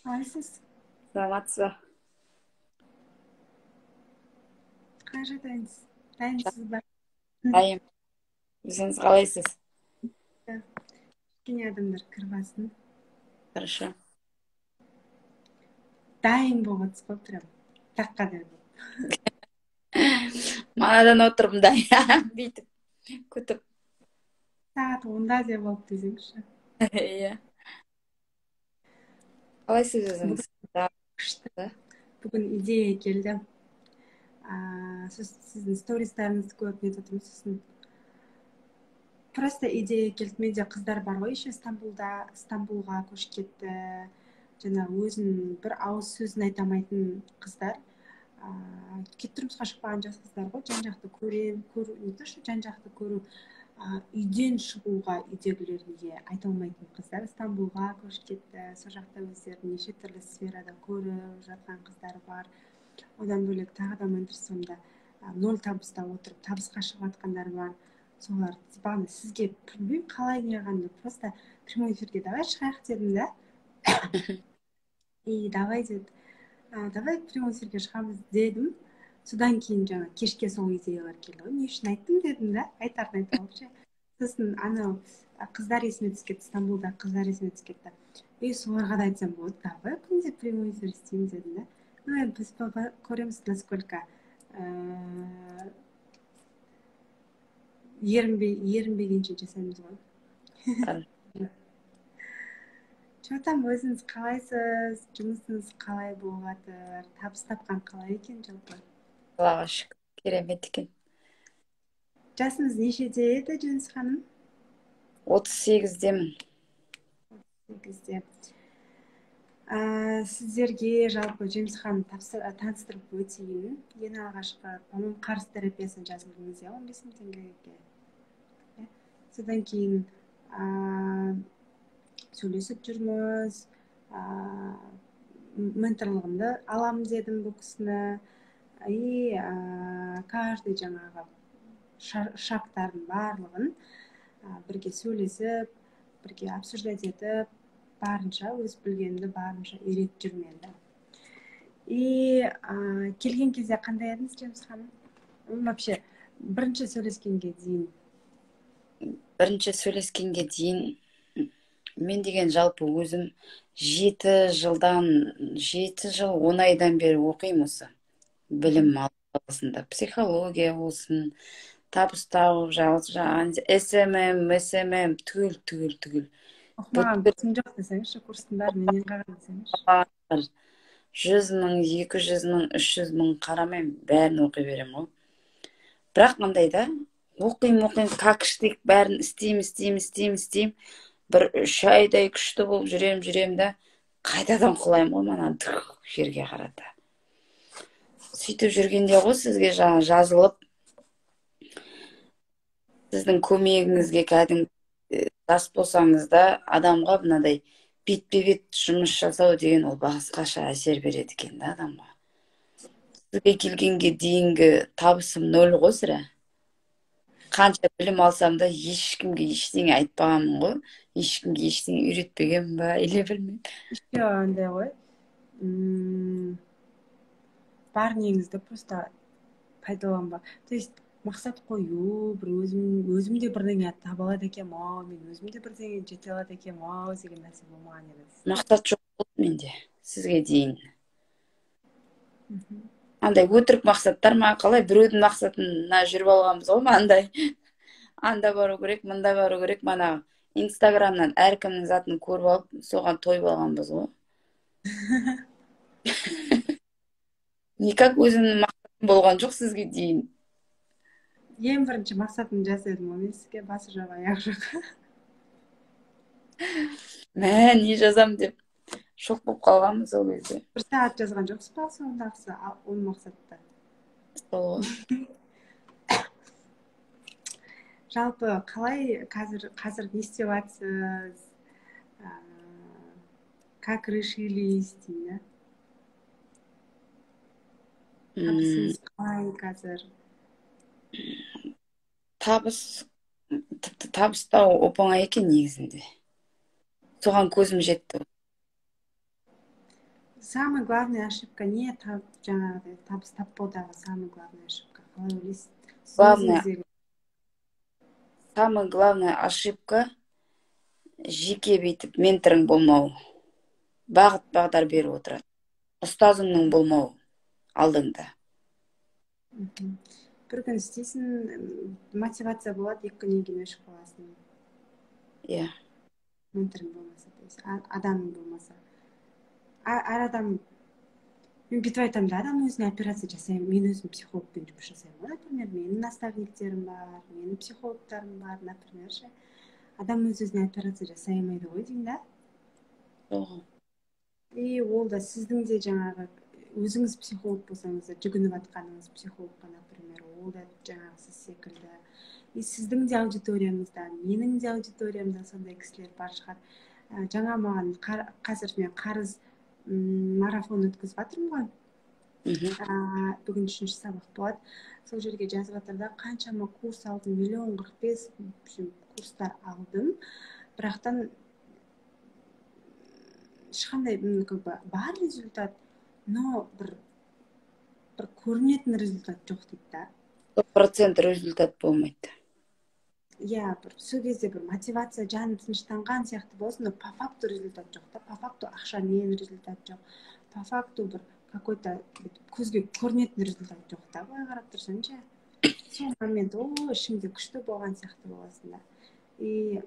Қалайсыз? Саламатсыз ба? Қай жағдайыңыз? Дайынсыз ба? Дайын. Өзіңіз қалайсыз? Кішкене адамдар кірбасын. Хорошо. Дайын болғатсыз ғой, прям. Таққа дайын болып. Манадан отырмын дайын. Бүйтіп, күтіп. Сағат 10-да деп болып десеңізші. Иә. Қалайсыз өзіңіз? Күшті. Бүгін идея келді. Сіздің стористарыңызды көріп нетіп отырмын, сосын просто идея келді. Менде қыздар бар ғой, еще Стамбулға көшіп кетті. Жаңа өзінің бір ауыз сөзін айта алмайтын қыздар. Тұрмысқа шықпаған жас қыздар ғой, жан-жақты көру, не то что жан-жақты көру, үйден шығуға үйдегілерге айта алмайтын қыздар Стамбулға көшіп кетті. Сол жақта өздерін неше түрлі сферада көріп жатқан қыздар бар. Одан бөлек тағы да Менторсонда ноль табыста отырып табысқа шығып жатқандар бар. Солар бағана сізге білмеймін қалай неғанды, просто прямой эфирге давай шығайық дедім да. И давай деді. Давай прямой эфирге шығамыз дедім. Содан кейін жаңа кешке сол идеялар келді ғой. Не үшін айттым дедім да, айтарын айта алшы. Сосын анау қыздар есіме түсіп кетті, Стамбулда қыздар есіме түсіп кетті. И соларға да айтсам болады, давай күнде прямой эфир істейміз дедім да. Біз көреміз, насколько ерінбегенше жасаймыз ғой. Там өзіңіз қалайсыз, жұмысыңыз қалай болып жатыр, табыс тапқан қалай екен жалпы? Аллаға шүкір, керемет екен. Жасыңыз нешеде еді, Жеңіс ханым? 38-демін. 38-де. Сіздерге жалпы Жеңіс ханым таныстырып өтейін. Ең алғашқы, по-моему, қарыз терапиясын жазылдыңыз, 15 мың теңгеге. Содан кейін сөйлесіп жүрміз, менторлығымды аламын дедім бұл кісіні. И каждый жаңағы шагтардың барлығын бірге сөйлесіп, бірге обсуждать етіп, барынша өз білгенімді барынша үйретіп жүрмін енді. И келген кезде қандай едіңіз, Жеңіс ханым? Вообще бірінші сөйлескенге дейін мен деген жалпы өзім 7 жыл 10 айдан бері оқимын осы. Білім саласында. Психология болсын, табыс тауып, SMM түгіл. Оқымаған курсым жоқ десеңізші, курстың бәрін менен қалған десеңізші. 100 мың, 200 мың, 300 мың қарамайым, бәрін оқи берем ғой. Бірақ мындай да, оқим, как іштейік, бәрін істейм. Бір 3 айдай күшті болып жүрем да, қайтадан құлайым ғой, мана жерге қарата. Сөйтіп жүргенде ғой сізге жаңа жазылып, сіздің көмегіңізге кәдімгі жас болсаңыз да, адамға мынадай бетпе-бет жұмыс жасау деген ол басқаша әсер береді екен да адамға. Сізге келгенге дейінгі табысым 0 ғой сірә. Қанша білім алсам да ешкімге ештеңе айтпағанмын ғой. Ешкімге ештеңе үйретпегенмін ба, или білмеймін. Еще андай ғой. Бар неңізді просто пайдаланба. То есть мақсат қою, бір өзімде бірдеңе таба алады екенмін, мен өзімде бірдеңе жете алады екенмін, деген нәрсе болмаған еді. Мақсат жоқ болды менде сізге дейін. Андай өтірік мақсаттар ма, қалай біреудің мақсатына жүріп алғанбыз ғой, андай. Анда бару керек, мында бару керек, мана Инстаграмнан әркімнің затын көріп алып, соған тойып алғанбыз ғой. Никак өзімнің мақсатым болған жоқ сізге дейін. Ең бірінші мақсатым жаздым ғой, мен сізге басы жоқ, аяқ жоқ. Не жазам деп шок болып қалғанмын сол кезде. Бір сағат жазған жоқсыз ба сондағысы, он мақсатта? Сол. Жалпы қалай қазір не істеп жатсыз? Как решились дейді. Табысыңыз қалай қазір? Табыстау оп-оңай екен негізінде. Соған көзім жетті. Самая главная ошибка не жаңағыдай табыс таппаудағы самая главная ошибка. Қалай ойлайсыз? Сіз Главная, өзіңіздегі самая главная ошибка жеке бүйтіп менторың болмау. Бағыт бағдар беріп отырады. Ұстазыңның болмау алдыңда. бір күн істейсің, мотивация болады, екі күннен кейін өшіп қаласың. Иә. Менторың болмаса, адамың болмаса. Әр адам, мен бүйтіп айтамын да, адам өзіне операция жасаймын, мен өзім психологпен жұмыс жасаймын. Например, менің наставниктерім бар, менің психологтарым бар, например, ше. Адам өзіне операция жасай алмайды ғой деймін да. И ол да сіздің де жаңағы өзіңіз психолог болсаңыз да, жүгініп атқаныңыз психологқа, например, ол да жаңағы сіз секілді. И сіздің де аудиторияңызда, менің де аудиториямда сондай кісілер бар шығар. Жаңа маған қазір мен қарыз марафон өткізіп жатырмын ғой. Бүгін 3-ші сабақ болады. Сол жерге жазып жатыр да, қаншама курс алдым, 1,45 курстар алдым. Бірақтан ешқандай бар результат, но бір көрінетін результат жоқ дейді да. 100% результат болмайды. Иә, сол кезде бір мотивация, жаным тыныштанған сияқты болсын, но по факту результат жоқ та, по факту ақшамен результат жоқ, по факту бір какой-то көзге көрінетін результат жоқ та, былай қарап тұрсаң ше. Сол момент ішіңде күшті болған сияқты боласың да. И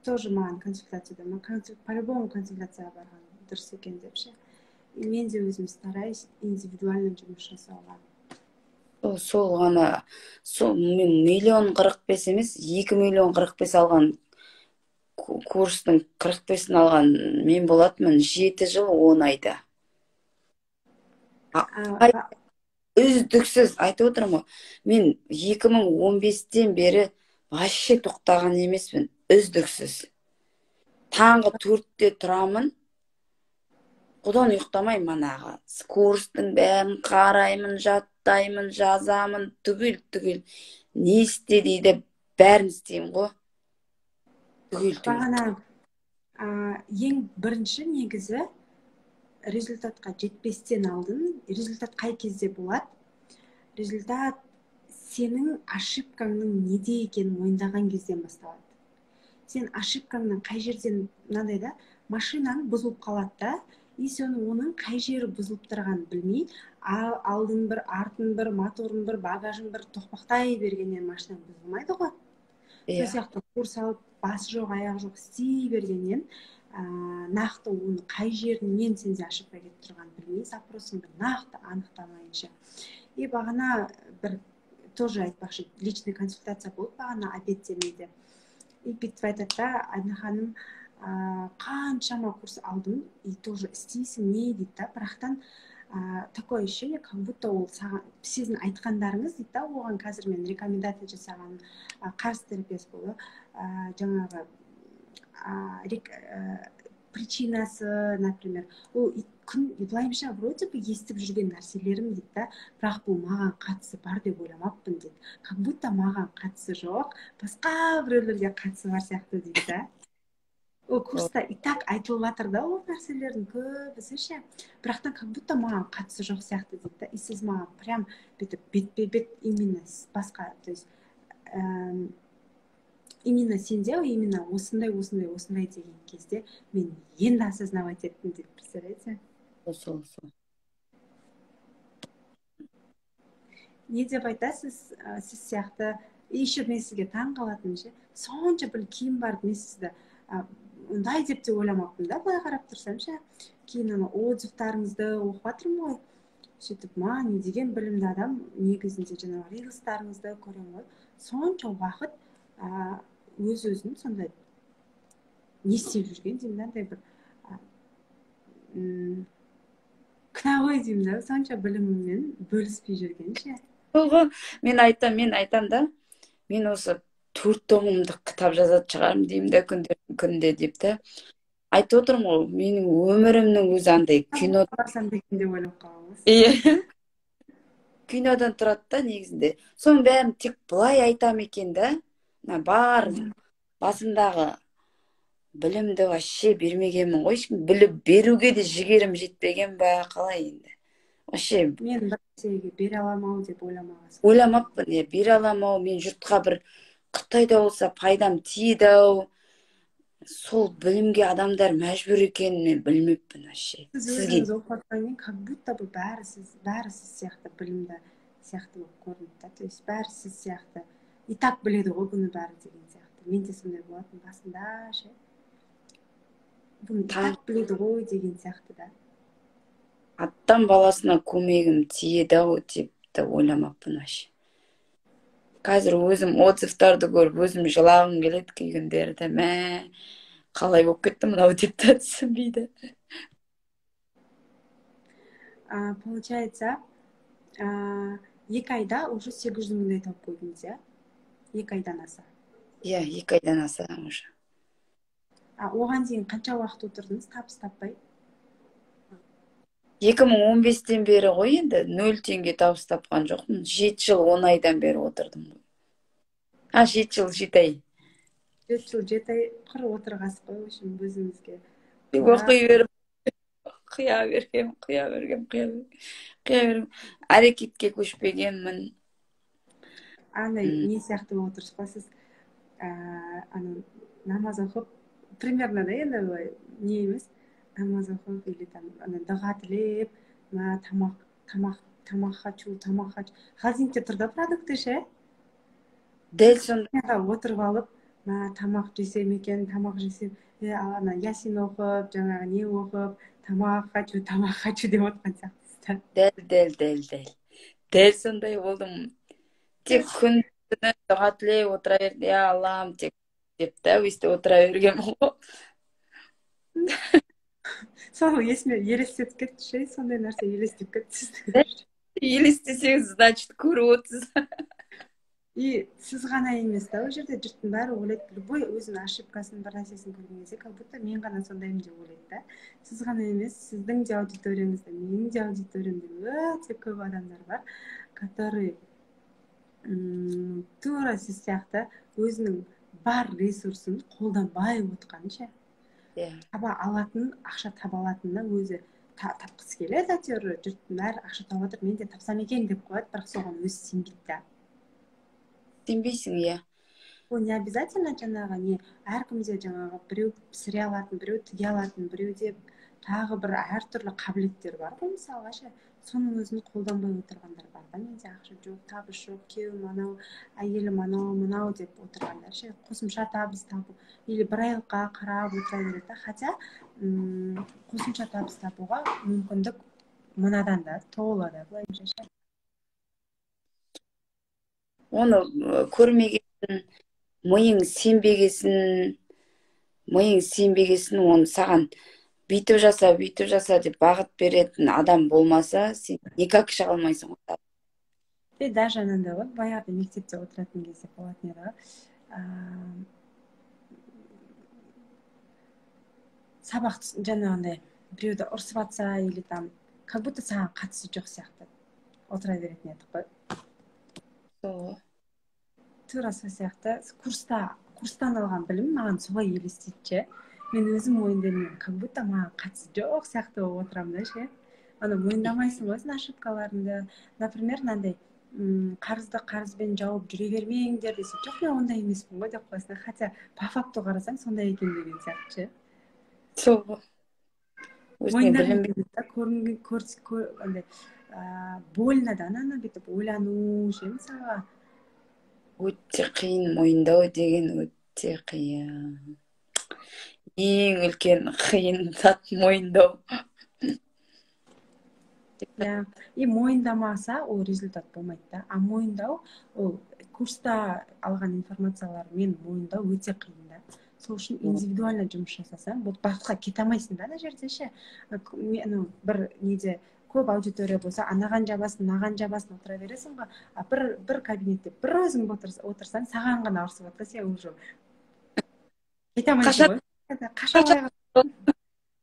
тоже маған консультацияда, по-любому консультацияға барған дұрыс екен деп ше. И мен де өзім стараюсь индивидуально жұмыс жасауға. Сол ғана, сол 1,45 емес, 2,45 алған курстың 45-ін алған мен болатынмын 7 жыл 10 айда. Үздіксіз айтып отырмын ғой, мен 2015-тен бері вообще тоқтаған емеспін, үздіксіз. Таңғы 4-те тұрамын, құдан ұйықтамай манағы. Курстың бәрін қараймын, жаттаймын, жазамын, түгел. Не істе дейді, бәрін істеймін ғой. Бағана ең бірінші негізі результатқа жетпестен алдын. Результат қай кезде болады? Результат сенің ошибкаңның неде екенін мойындаған кезден басталады. Сен ошибкаңның қай жерден, мынандай да, машинаң бұзылып қалады да, и сен оның қай жері бұзылып тұрғанын білмей, алдын бір, артын бір, моторын бір, багажын бір тоқпақтай бергеннен машинаң бұзылмайды ғой. Сол сияқты курс алып, басы жоқ, аяғы жоқ істей бергеннен нақты оның қай жерінен сенде ошибка кетіп тұрғанын білмей, запросыңды нақты анықтамайынша. И бағана бір тоже айтпақшы, личный консультация болып бағана обедтерінде. И бүйтіп айтады да, Айна ханым, қаншама курс алдым, и тоже істейсің не дейді да, бірақтан такое ощущение, как будто ол сіздің айтқандарыңыз дейді да, оған қазір мен рекомендация жасаған қарыз терапевт болды, жаңағы причинасы, например, ол былайымша вроде бы естіп жүрген нәрселерім дейді да, бірақ бұл маған қатысы бар деп ойламаппын дейді. Как будто маған қатысы жоқ, басқа біреулерге қатысы бар сияқты дейді да. Ол курста и так айтылып жатыр да, ол нәрселердің көбісі ше. Бірақтан как будто маған қатысы жоқ сияқты дейді да. И сіз маған прям бүйтіп бет-бе-бет именно басқа, то есть именно сенде, именно осындай деген кезде мен енді осознавать еттім деп представляете? Сол. Не деп айтасыз, сіз сияқты, еще мен сізге таң қалатыным ше, сонша бір киім бар, мен сізді ондай деп те ойламаппын да, былай қарап тұрсам ше. Кейін отзывтарыңызды оқып жатырмын ғой, сөйтіп не деген білімді адам, негізінде жаңағы рилстарыңызды көремін ғой, сонша уақыт өз-өзін сондай не істеп жүрген деймін да, андай бір күнә ғой деймін да, сонша білімімен бөліспей жүрген ше. Мен айтам да, мен осы 4 томдық кітап жазатын шығармын деймін да, күнде деп та. Айтып отырмын ғой, менің өмірімнің өзі андай кино барсам екен деп ойлап қаламыз. Иә. Кинодан тұрады да негізінде. Соның бәрін тек былай айтам екен да, бар басындағы білімді вообще бермегенмін ғой, ешкім біліп беруге де жігерім жетпеген ба қалай енді. Вообще мен бір нәрсеге бере аламын ау деп ойламағансың. ойламаппын, бере аламын ау, мен жұртқа бір қытайда болса пайдам тиеді ау. Сол білімге адамдар мәжбүр екенін мен білмеппін вообще. Сіз Сізге өзіңіз оқып жатқаннан кейін как будто бы бәрі сіз сияқты білімді сияқты болып көрінді да. То есть бәрі сіз сияқты и так біледі ғой бұны бәрі деген сияқты. Мен де сондай болатын басында ше. Бұны и так біледі ғой деген сияқты да. аттан баласына көмегім тиеді ау деп те ойламаппын вообще. Қазір өзім отзывтарды көріп өзім жылағым келеді кей күндері. Мә, қалай болып кетті мынау деп те түсінбейді. Получается, 2 айда уже 800 мыңдай тауып қойдыңыз, иә? 2 айдан аса. Иә, 2 айдан аса уже. Оған дейін қанша уақыт отырдыңыз табыс таппай? 2015-тен бері ғой енді 0 теңге табыс тапқан жоқпын. 7 жыл 10 айдан бері отырдым ғой. 7 жыл 7 ай. 7 жыл 7 ай құр отырғасыз ғой, үшін өзіңізге. Қия бергем. Әрекетке көшпегенмін. Не сияқты болып отырсыз ғой, сіз намаз оқып, примерно да енді олай не емес, намаз оқып или там дұға тілеп, тамақ хочу. Холодильникте тұр да продукты ше. Дәл сонда отырып алып, тамақ жесем екен, ясин оқып, жаңағы не оқып, тамақ хочу деп отқан сияқтысыз. Дәл сондай болдым. Тек күн түні дұға тілеп отыра берді. Я Аллам тек деп та өйстіп отыра бергем ғой. Соны есіме елестетіп кетті ше, сондай нәрсе елестеп кетті. Елестесеңіз, значит, көріп отырсыз. И сіз ғана емес та, ол жерде жұрттың бәрі ойлайды, любой өзінің ошибкасын бір нәрсесін көрген кезде, как будто мен ғана сондаймын деп ойлайды да. Сіз ғана емес, сіздің де аудиторияңызда, менің де аудиториямда өте көп адамдар бар, которые тура сіз сияқты өзінің бар ресурсын қолданбай отқан ше. Таба алатын, ақша таба алатынына өзі тапқысы келеді, әйтеуір жұрттың бәрі ақша тауып отыр, мен де тапсам екен деп қояды, бірақ соған өзі сенбейді да. Сенбейсің, иә. Ол не обязательно жаңағы не әркімде жаңағы біреу пісіре алатын, біреу тіге алатын, біреуде тағы бір әртүрлі қабілеттер бар ғой мысалға ше. Соның өзін қолданбай отырғандар бар да, менде ақша жоқ, табыс жоқ, күйеуім анау, әйелім анау, мынау деп отырғандар ше. Қосымша табыс табу или бір айлыққа қарап отыра береді. Хотя қосымша табыс табуға мүмкіндік мынадан да толы да былайша ше. Оны көрмегесін, миың сенбегесін, оны саған бүйтіп жаса деп бағыт беретін адам болмаса, сен никак шыға алмайсың ғой. Даже анандай ғой, баяғыда мектепте отыратын кезде болатын еді. Сабақ жаңағындай біреуді ұрсып атса или там как будто саған қатысы жоқ сияқты отыра беретін едік қой. Тура сол сияқты курстан алған білім маған солай елестейді. Мен өзім мойындаймын, как будто маған қатысы жоқ сияқты болып отырамын да ше. Ана мойындамайсың ғой сен ошибкаларыңды. Например, мынандай қарызды қарызбен жауып жүре бермеңдер десе, жоқ мен ондай емеспін ғой деп қоясың. Хотя по факту қарасаң сондай екен деген сияқты ше. Сол ғой. Андай больно да ананы бүйтіп ойлану ше мысалға. Өте қиын, мойындау деген өте қиын. Ең үлкен қиын зат мойындау. И мойындамаса ол результат болмайды да. А мойындау, ол курста алған информациялармен мойындау өте қиын да. Сол үшін индивидуально жұмыс жасасаң, бұл бағытқа кете алмайсың да ана жерде ше. Бір неде көп аудитория болса, анаған жабасын, мынаған жабасын отыра бересің ғой. Бір кабинетте бір өзің отырсаң, саған ғана ұрсып отыр, сен уже кете алмайсың ғой. Қаша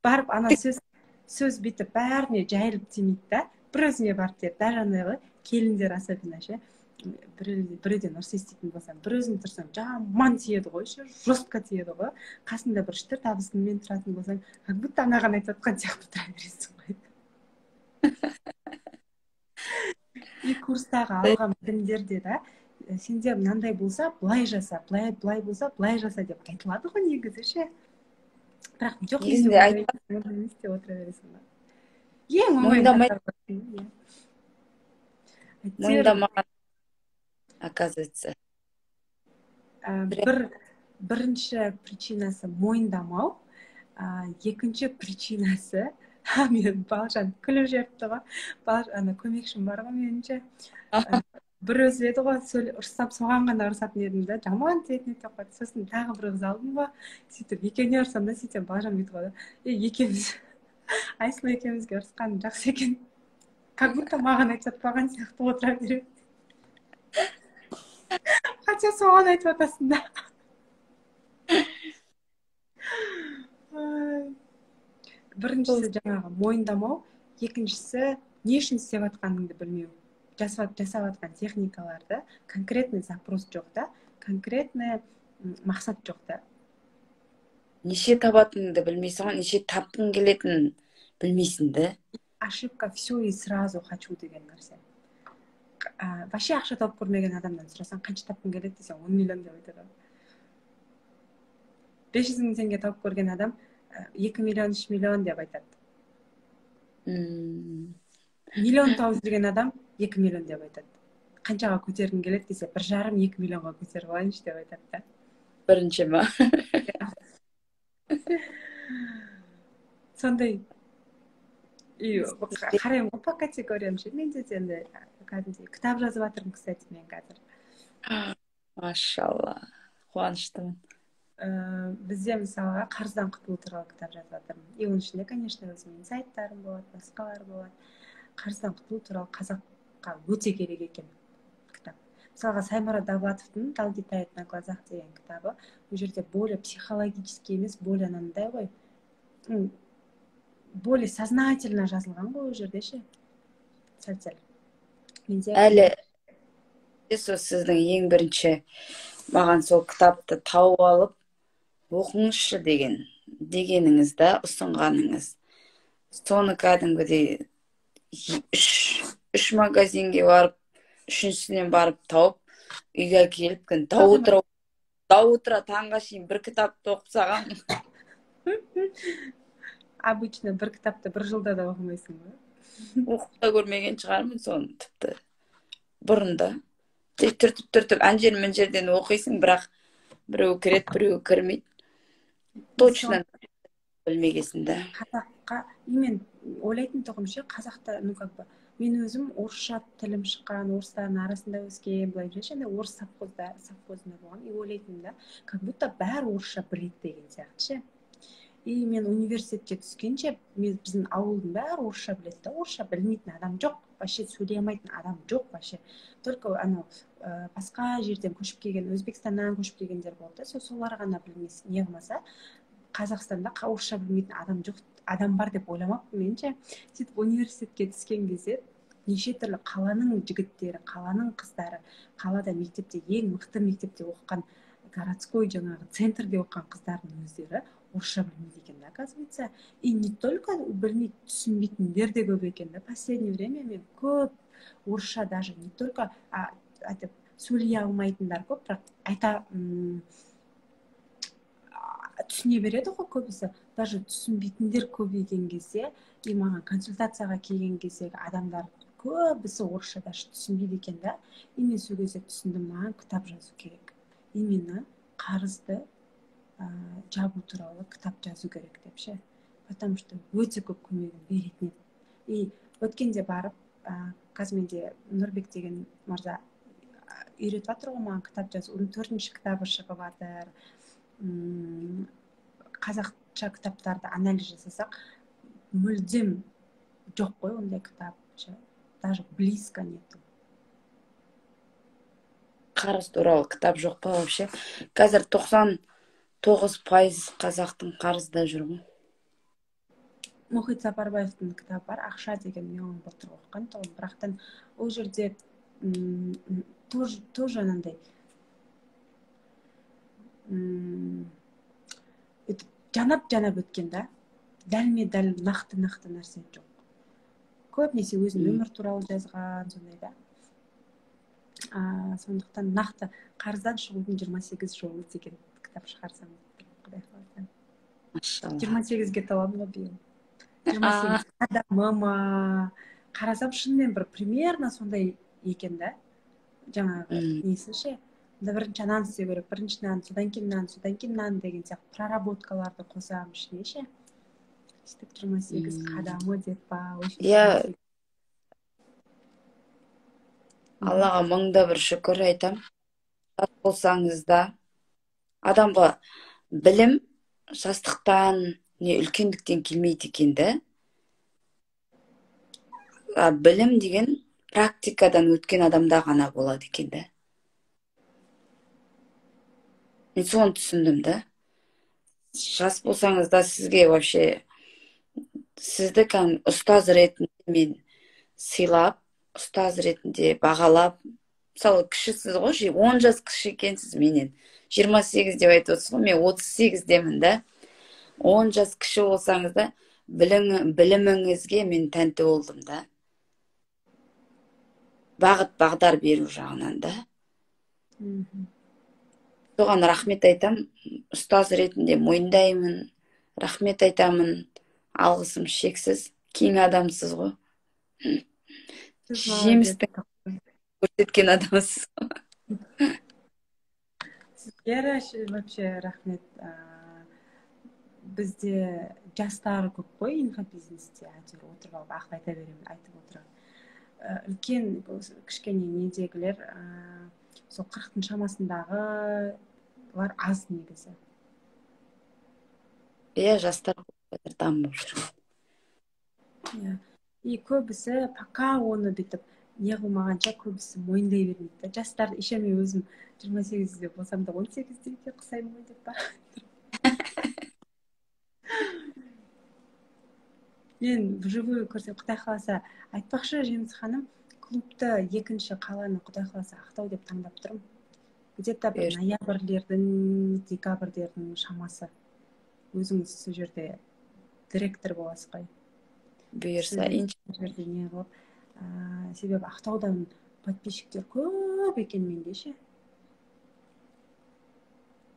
барып ана сөз бүйтіп бәріне жайылып тимейді да. Бір өзіңе барып дейді, даже андай ғой, келіндер особенно ше. біреуден ұрыс еститін болсам, бір өзің тұрсаң жаман тиеді ғой, ше, жестко тиеді ғой. Қасында бір үш төрт абысынмен тұратын болсаң, как будто анаған айтып жатқан сияқты тұра бересің ғой. И курстағы алған білімдерде да сенде мынандай болса былай жаса, былай болса былай жаса деп айтылады ғой негізі, ше. Бірақ жоқ, негізінде айтады, не істеп отыра бересің ба. Ең оңай мойындамай, әйтеуір мойындамаған, оказывается. бірінші причинасы мойындамау, екінші причинасы, мен Балжан күліп жіберіпті ғой, ана көмекшім бар ғой меніңше, бір өзі еді ғой, ұрыссам соған ғана ұрысатын едім да, жаман тиетін ете қойды. Сосын тағы бір қыз алдым ғой, сөйтіп екеуіне ұрысам да, сөйтсем Балжан бүйтіп қойды, екеуміз Айсұлу екеумізге ұрысқан жақсы екен, как будто маған айтып жатпаған сияқты отыра береді. Хотя соған айтып жатасың да. Біріншісі жаңағы мойындамау, екіншісі не үшін істеп жатқаныңды білмеу. Жасап жатқан техникаларда конкретный запрос жоқ та, конкретный мақсат жоқ та. Неше табатыныңды білмейсің, неше тапқың келетінін білмейсің да. Ошибка все и сразу хочу деген нәрсе. Вообще ақша тауып көрмеген адамнан сұрасаң, қанша тапқың келеді десең, 10 миллион деп айтады. 500 мың теңге тауып көрген адам 2 миллион, 3 миллион деп айтады. Миллион тауып жүрген адам 2 миллион деп айтады. Қаншаға көтергің келеді десе, 1,5-2 миллионға көтеріп алайыншы деп айтады да. Бірінші ма? Сондай. Қараймын ғой по категориям ше. Мен де енді кәдімгідей кітап жазып жатырмын, кстати, мен қазір. Машалла, қуаныштымын. Бізде мысалға қарыздан құтылу туралы кітап жазып жатырмын. И оның ішінде, конечно, өзімнің сайттарым болады, басқалар болады. Қарыздан құтылу туралы қазаққа өте керек екен кітап. Мысалға Саймара Давлатовтың «Тал летает на глазах» деген кітабы, бұл жерде более психологический емес, более анандай ғой, более сознательно жазылған ғой ол жерде ше. Сәл-сәл. Әлі сол сіздің ең бірінші маған сол кітапты тауып алып оқыңызшы дегеніңіз да, ұсынғаныңыз. Соны кәдімгідей үш магазинге барып, үшіншісінен барып тауып, үйге келіп, дау-тұра таңға шейін бір кітапты оқып саған. Обычно бір кітапты бір жылда да оқымайсың ба? Оқып та көрмеген шығармын соны, тіпті бұрында. Түртіп ән жерден оқисың, бірақ біреу кіреді, біреу кірмейді. Точно білмегесін да. Қазаққа, мен ойлайтын тұғым ше, қазақта, мен өзім орысша тілім шыққан, орыстардың арасында өскен, былай ше, орыс совхозында болған, и ойлайтын да, как будто бәрі орысша біледі деген сияқты ше. И мен университетке түскенше, біздің ауылдың бәрі орысша біледі да, орысша білмейтін адам жоқ, вообще сөйлемейтін адам жоқ вообще. Только басқа жерден көшіп келген, Өзбекстаннан көшіп келгендер болды да, солар ғана білмейсің, не қылмаса, Қазақстанда орысша білмейтін адам жоқ, адам бар деп ойламаппын менше. Сөйтіп университетке түскен кезде неше түрлі қаланың жігіттері, қаланың қыздары, қалада мектепте, ең мықты мектепте оқыған, городской жаңағы центрде оқыған қыздардың өздері орысша білмейді екен да, оказывается. И не только білмейді, түсінбейтіндер де көп екен да. Последнее время мен көп орысша даже не только сөйлей алмайтындар көп, бірақ түсіне береді ғой көбісі. Даже түсінбейтіндер көбейген кезде, и маған консультацияға келген кездегі адамдар көбісі орысша даже түсінбейді екен да. И мен сол кезде түсіндім, маған кітап жазу керек. Именно қарызды жабу туралы кітап жазу керек деп ше. Потому что өте көп көмегін беретін еді. И өткенде барып, қазір менде Нұрбек деген мырза үйретіп жатыр ғой маған кітап жазу. Оның 4-ші кітабы шығып жатыр. Қазақша кітаптарды анализ жасасақ, мүлдем жоқ қой ондай кітап. Даже близко нету. Қарыз туралы кітап жоқ па вообще? Қазір 99% қазақтың қарызда жүр ғой. Мұхит Сапарбаевтың кітабы бар, ақша деген, мен оны былтыр оқыған тұғым. Бірақтан ол жерде тоже анандай жанап өткен да, дәлме дәл нақты нәрсе жоқ. Көбінесе өзінің өмір туралы жазған, сондай да. Сондықтан нақты қарыздан шығудың 28 жолы деген кітап шығарсам, құдай қаласа. Машалла. 28-ге таламын ғой биыл. 28 қадамы ма? Қарасам шынымен бір примерно сондай екен да. Жаңағы несінше. Бірінші ананы істеу керек, бірінші мынаны, содан кейін мынаны деген сияқты проработкаларды қосамын ішіне ше. Сөйтіп 28 қадамы деп па, иә, Аллаға мыңда бір шүкір айтам. Жас болсаңыз да, адамға білім жастықтан не үлкендіктен келмейді екен да. Білім деген практикадан өткен адамда ғана болады екен да. Мен соны түсіндім да. Жас болсаңыз да сізге вообще сізді ұстаз ретінде мен сыйлап, ұстаз ретінде бағалап, мысалы кішісіз ғой, 10 жас кіші екенсіз менен. 28 деп айтып отырсыз ғой, мен 38-демін да. 10 жас кіші болсаңыз да, біліміңізге мен тәнті болдым да. Бағыт бағдар беру жағынан да. Соған рахмет айтам, ұстаз ретінде мойындаймын, рахмет айтамын, алғысым шексіз, кең адамсыз ғой. Жемісті көрсеткен адамсыз. Сізге вообще рахмет. Бізде жастар көп қой инфобизнесте, әйтеуір отырып алып ақыл айта беремін, айтып отырамын. Үлкен кішкене недегілер, сол 40-тың шамасындағылар аз негізі. Иә, жастар дамып жүр. И көбісі пока оны бүйтіп не қылмағанша көбісі мойындай бермейді. Жастар еще мен өзім 28-де болсам да 18-де құсаймын ғой деп бар. Мен вживую көрсем, құдай қаласа, айтпақшы Жеңіс ханым, клубты екінші қаланы құдай қаласа Ақтау деп таңдап тұрмын. Где-то бір ноябрлердің, декабрьдердің шамасы. Өзіңіз сол жерде директор боласыз ғой. Бұйырса, жерде не қылып, себебі Ақтаудан подписчиктер көп екен менде ше.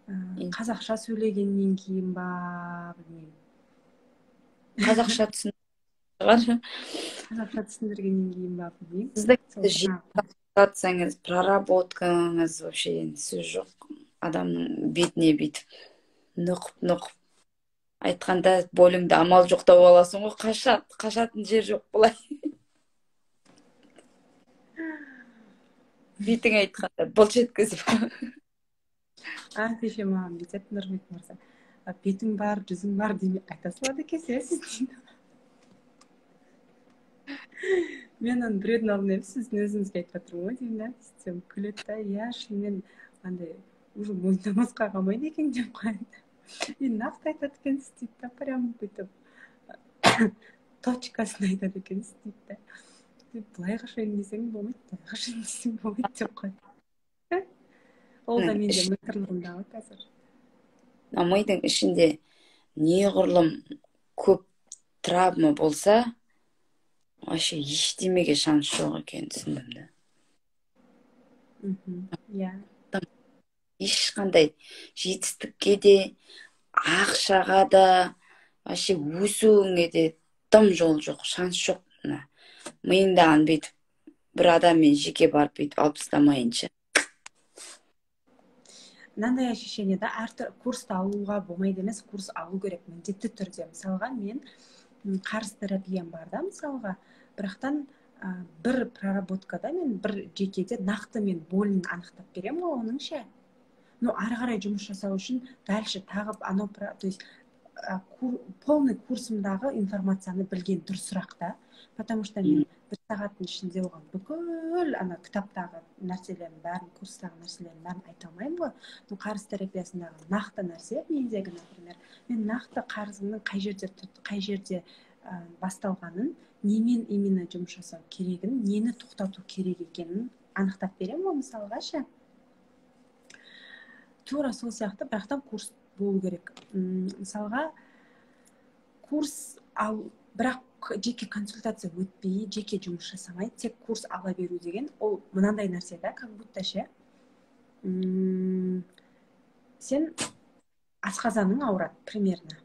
Қазақша сөйлегеннен кейін ба, білмеймін. Қазақша түсіндіргеннен кейін ба, білмеймін. Сізді жаттаңыз, проработкаңыз вообще сөз жоқ. Адамның бетіне бүйтіп нұқып айтқанда бойыңда амал жоқ тауып аласың ғой, қашатын жер жоқ бұлай. Бетің айтқанда бұлт жеткізіп. Кеше маған бүйтеді Нұрбек мырза. Бетің бар, жүзің бар демей айта салады екенсіз дейді. Мен оны біреудің алдында емес, сіздің өзіңізге айтып жатырмын ғой деймін да. Сөйтсем күледі да, иә, шынымен андай уже мойындамасқа қалмайды екен деп қояды. Мен нақты айтады екенсіз дейді да, прям бүйтіп точкасын айтады екенсіз дейді да. Былай қашайын десең болмайды, былай қашайын десең болмайды деп қояды. Ол да менде микрлығындағы қазір. Мидың ішінде неғұрлым көп травма болса, вообще ештемеге шанс жоқ екен, түсіндім да. Иә. Ешқандай жетістікке де, ақшаға да, вообще өсуіңе де тым жол жоқ, шанс жоқ. Миыңдаған бүйтіп бір адаммен жеке барып бүйтіп алып тастамайынша. Мынандай ощущение да, әртүрлі курсты алуға болмайды емес, курс алу керек міндетті түрде. Мысалға, мен қарыз терапиям бар да, мысалға, бірақтан бір проработкада мен бір жекеде нақты мен болын анықтап беремін ғой оның ше. Ары қарай жұмыс жасау үшін дальше тағып анау, то есть полный курсымдағы информацияны білген дұрысырақ та. Потому что мен бір сағаттың ішінде оған бүкіл кітаптағы нәрселерін бәрін, курстағы нәрселерін бәрін айта алмаймын ғой. Қарыз терапиясындағы нақты нәрсе, мендегі, например, мен нақты қарызымның қай жерде басталғанын, немен именно жұмыс жасау керегін, нені тоқтату керек екенін анықтап беремін ғой мысалға ше. Тура сол сияқты бірақтан курс болу керек. Мысалға курс ал, бірақ жеке консультация өтпей, жеке жұмыс жасамай, тек курс ала беру деген, ол мынандай нәрсе да, как будто ше. Сен асқазаның ауырады, примерно.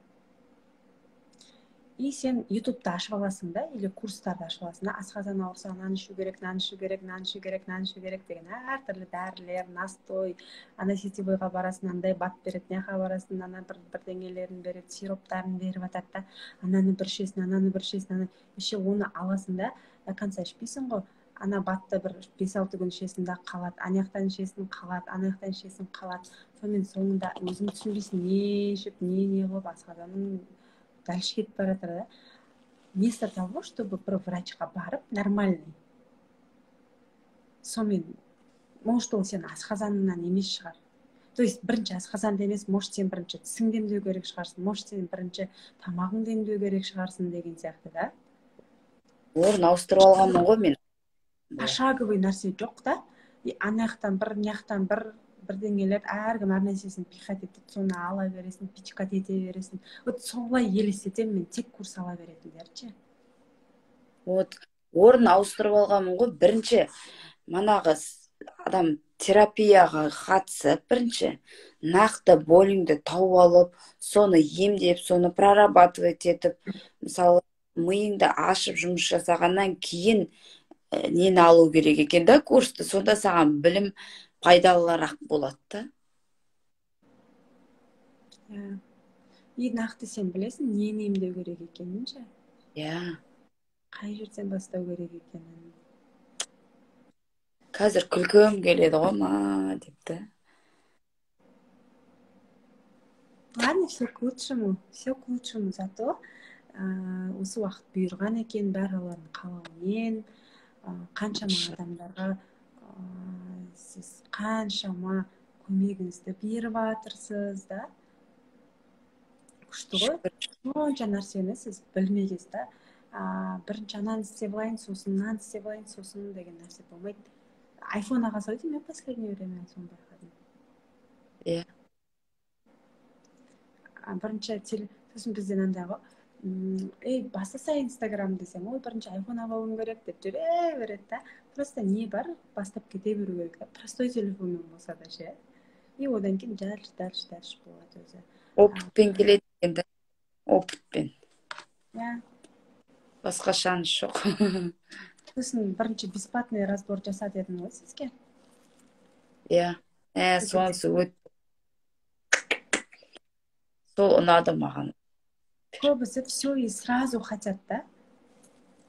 И сен ютубты ашып аласың да, или курстарды ашып аласың да, асқазан ауырса нан ішу керек, нан ішу керек, нан ішу керек, нан ішу керек деген әртүрлі дәрілер, настой, ана сетевойға барасың, андай бат береді, мына барасың, ана бірдеңелерін береді, сироптарын беріп жатады да, ананы бір ішесің, ананы бір ішесің, еще оны аласың да, до конца ішпейсің ғой. Ана батты бір 5-6 күн ішесің да қалады, ана жақтан ішесің қалады, ана жақтан ішесің қалады. Сонымен соңында өзің түсінбейсің, не ішіп, не қылып асқазаның дальше кетіп бара жатыр да. Вместо того, чтобы бір врачқа барып нормальный, сонымен, может ол сен асқазаныңнан емес шығар. То есть бірінші асқазанды емес, может сен бірінші тісіңді емдеу керек шығарсың, может сен бірінші тамағыңды емдеу керек шығарсың деген сияқты да. Орын ауыстырып алғанмын ғой мен. Пошаговый нәрсе жоқ та. Ана жақтан бір, мына жақтан бір бірдеңелер, әркім әр нәрсесін пихать етеді, соны ала бересің, пичкать ете бересің. Вот солай елестетемін мен, тек курс ала беретіндерше. Вот орын ауыстырып алғанмын ғой. Бірінші манағы адам терапияға қатысып, бірінші нақты боліңді тауып алып, соны емдеп, соны прорабатывать етіп, мысалы миыңды ашып жұмыс жасағаннан кейін нені алу керек екен да курсты, сонда саған білім пайдалырақ болады да. И нақты сен білесің, нені емдеу керек екенін ше. Қай жерден бастау керек екенін. Қазір күлкім келеді ғой ма депті. Ладно, все к лучшему, зато осы уақыт бұйырған екен, барлығының қалауымен, қаншама адамдарға сіз қаншама көмегіңізді беріп жатырсыз да. Күшті ғой. Сонша нәрсені сіз білмегенсіз да. Бірінші ананы істеп алайын, сосын мынаны істеп алайын, сосын деген нәрсе болмайды. Айфон аға сойды, мен последнее время соны байқадым. Бірінші сосын бізден андай ғой, бастаса инстаграм десем, ой, бірінші айфон алуым керек деп жүре береді да. Просто не бар, бастап кете беру керек да. Простой телефонмен болса да ше. И одан кейін дальше болады өзі. Опытпен келеді енді, опытпен. Басқа шанс жоқ. Сосын бірінші бесплатный разбор жаса дедің ғой сізге. Сонысы өтті. Сол ұнады маған. Көбісі все и сразу хотят да.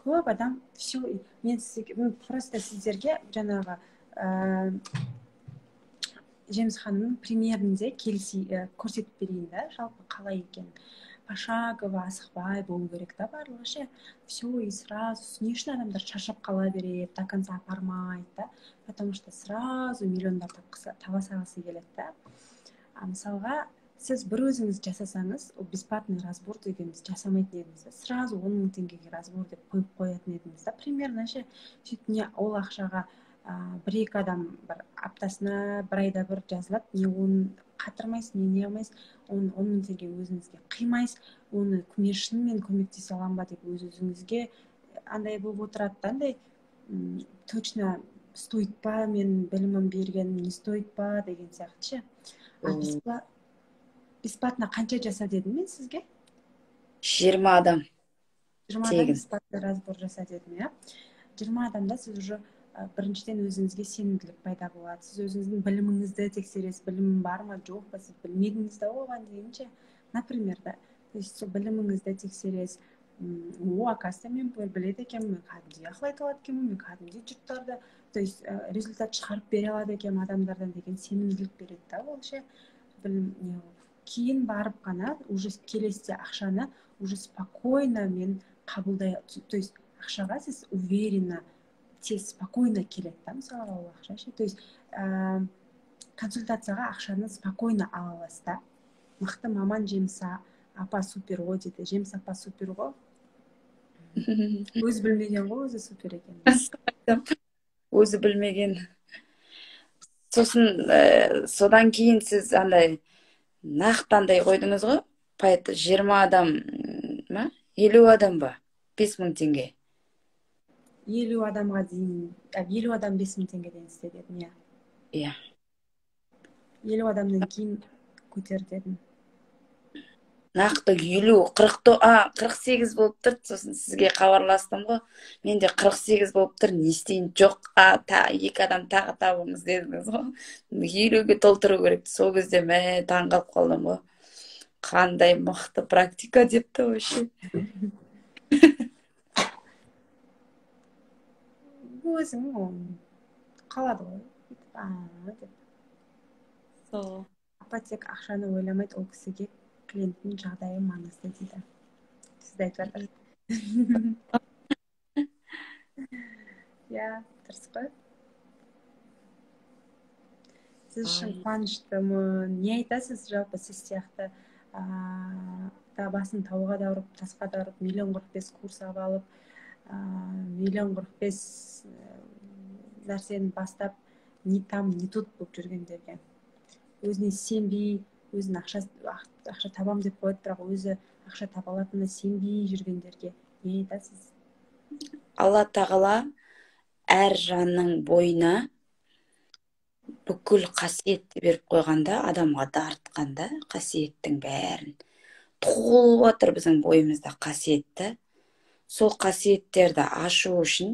Көп адам все и... Мен просто сіздерге жаңағы Жеміс ханымның примерінде көрсетіп берейін да, жалпы қалай екен. Пошагово асықпай болу керек та барлығы ше. Все и сразу. Не үшін адамдар шаршап қала береді, до конца апармайды да. Потому что сразу миллиондар таба салғысы келеді да. Мысалға, сіз бір өзіңіз жасасаңыз, ол бесплатный разбор дегеніміз жасамайтын едіңіз. Сразу 10 000 теңгеге разбор деп қойып қоятын едіңіз да. Примерно ше. Сөйтіне ол ақшаға бір-екі адам бір аптасына, бір айда бір жазылады, не оны қатырмайсыз, не алмайсыз, 10 000 теңге өзіңізге қимайсыз, оны шынымен көмектесе аламын ба деп өзіңізге андай болып отырады да, андай точно стоит па, мен білімім бергенім не стоит па деген сияқты ше. Бесплатно қанша жаса дедім мен сізге? 20 адам. 20 адам бесплатно разбор жаса дедім, я? 20 адамда сіз уже біріншіден өзіңізге сенімділік пайда болады. Сіз өзіңіздің біліміңізді тексересіз, білімім бар ма, жоқ па, сіз білмедіңіз да оған дейінше. Например, да, то есть біліміңізді тексересіз. Оказывается, мен біледі екенмін, мен кәдімгідей ақыл айта алады екенмін, мен кәдімгідей жұрттарды, то есть результат шығарып бере алады екенмін адамдардан деген сенімділік береді да ол ше. Кейін барып қана уже келесіде ақшаны уже спокойно мен қабылдай, то есть ақшаға сіз уверенно, тез спокойно келеді да, мысалы ол ақша ше. То есть консультацияға ақшаны спокойно ала аласыз да. Мықты маман Жеміс апа супер ғой дейді. Жеміс апа супер ғой. Өз білмеген ғой, өзі супер екен. өзі білмеген. Сосын содан кейін сіз андай нақтандай қойдыңыз ғой. 20 адам ма? 50 адам ба? 5.000 теңге. 50 адамға дейін, 50 адам 5.000 теңгеден істе дедім, иә. Иә. 50 адамнан кейін көтер дедім. Нақты 48 болып тұр. Сосын сізге хабарластым ғой. Менде 48 болып тұр. Не істейін? Жоқ, 2 адам тағы табыңыз дедіңіз ғой. 50-ге толтыру керек. Сол кезде таң қалып қалдым ғой. Қандай мықты практика депті вообще. Өзің қалады ғой. Деп. Сол. Апа тек ақшаны ойламайды, ол кісіге клиенттің жағдайы маңызды дейді. Сізді айтып жатыр. Иә, дұрыс қой. Сіз үшін қуаныштымын. Не айтасыз жалпы сіз сияқты басын тауға да ұрып, тасқа да ұрып, 1,45 курс алып, 1,45 нәрсені бастап, не там, не тут болып жүргендерге. Өзіне сенбей, өзін ақша табам деп қояды, бірақ өзі ақша таба алатынына сенбей жүргендерге не айтасыз? Алла тағала әр жанның бойына бүкіл қасиетті беріп қойғанда, адамға дарытқанда қасиеттің бәрін. Толып отыр біздің бойымызда қасиетті. Сол қасиеттерді ашу үшін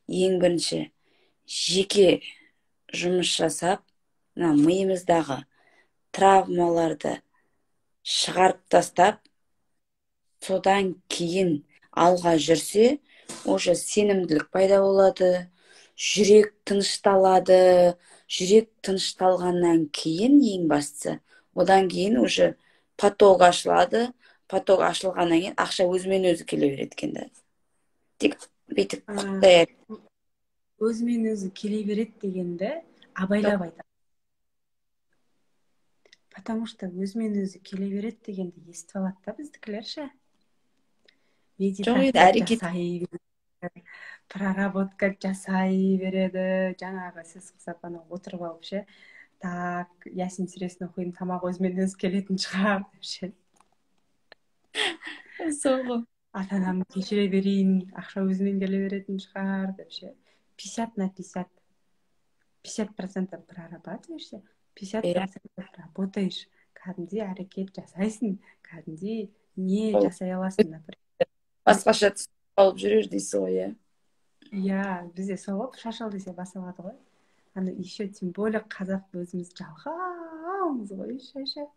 ең бірінші жеке жұмыс жасап, миымыздағы травмаларды шығарып тастап, содан кейін алға жүрсе, уже сенімділік пайда болады, жүрек тынышталады. Жүрек тынышталғаннан кейін ең бастысы, одан кейін уже поток ашылады. Поток ашылғаннан кейін ақша өзімен өзі келе береді екен да. Тек бүйтіп құттай. Өзімен өзі келе береді дегенді абайлап айтады. Потому что өзімен өзі келе береді дегенді естіп алады да біздікілер ше. Медитация жасай береді, проработка жасай береді. Жаңағы сіз қысап отырып алып ше. Так, Ясин сүресін оқиын, тамақ өзімен өзі келетін шығар деп ше. Сол. Ата-анамды кешіре берейін, ақша өзімен келе беретін шығар деп ше. 50/50. 50% прорабатываешься, 50% работаешь. Кәдімгідей әрекет жасайсың, кәдімгідей не жасай аласың, например. Басқаша түсіп алып жүрер дейсіз ғой, иә. Иә, бізде сол ғой, шашал десе басылады ғой. Еще тем более қазақ өзіміз жалғаумыз ғой, еще.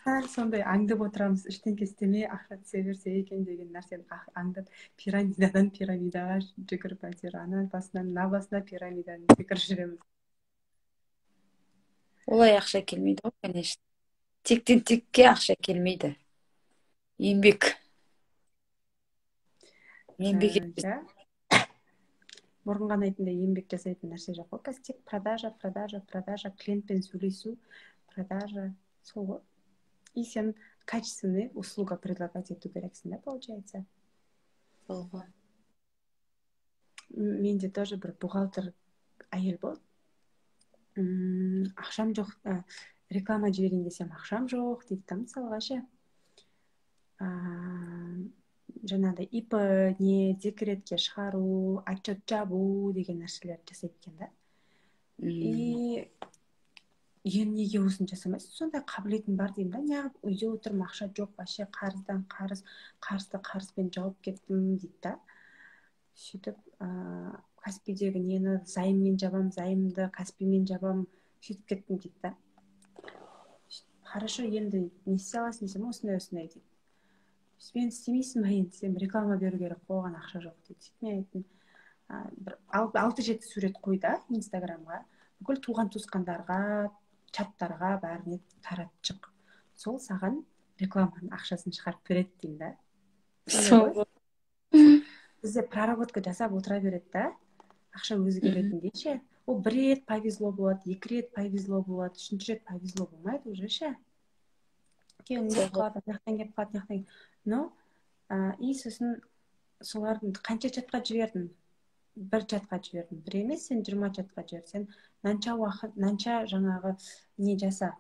Сәл сондай аңдып отырамыз, ештеңке істемей ақша түсе берсе екен деген нәрсені аңдып, пирамидадан пирамидаға жүгіріп, әйтеуір ана басынан мына басына пирамиданы жүгіріп жүреміз. Олай ақша келмейді ғой, конечно. Тектен текке ақша келмейді. Еңбек. Бұрын ғана айтындай еңбек жасайтын нәрсе жоқ қой. Қазір тек продажа, клиентпен сөйлесу, продажа, сол ғой. И сен качественный услуга предлагать ету керексің, да, получается. Сол ғой. Менде тоже бір бухгалтер әйел болды. Ақшам жоқ, реклама жіберейін десем ақшам жоқ дейді да, мысалға ше. Жаңағыдай ИП не декретке шығару, отчет жабу деген нәрселер жасайды екен да. И енді неге осыны жасамайсың? Сондай қабілетің бар деймін да. Неғып үйде отырмын, ақша жоқ, вообще қарыздан қарызбен жауып кеттім дейді да. Сөйтіп Каспийдегі нені займмен жабам, займымды Каспиймен жабам, сөйтіп кеттім дейді да. Хорошо, енді не істей аласың десем, осындай дейді. Мен істемейсің ба енді десем, реклама беру керек, оған ақша жоқ дейді. Сөйтіп мен айттым, 6-7 сурет қой да Инстаграмға, бүкіл туған туысқандарға, чаттарға бәріне таратып шық. Сол саған рекламаның ақшасын шығарып береді деймін да. Сол. Бізде проработка жасап отыра береді да, ақша өзі келетіндей ше. Ол 1 рет повезло болады, 2 рет повезло болады, 3 рет повезло болмайды уже ше. Келіп қалады, мынаяқтан келіп қалады, мынаяқтан. Но и сосын солардың қанша чатқа жібердің? бір чатқа жібердім, бір емес, сен 20 чатқа жібер, сен мынанша жаңағы не жаса,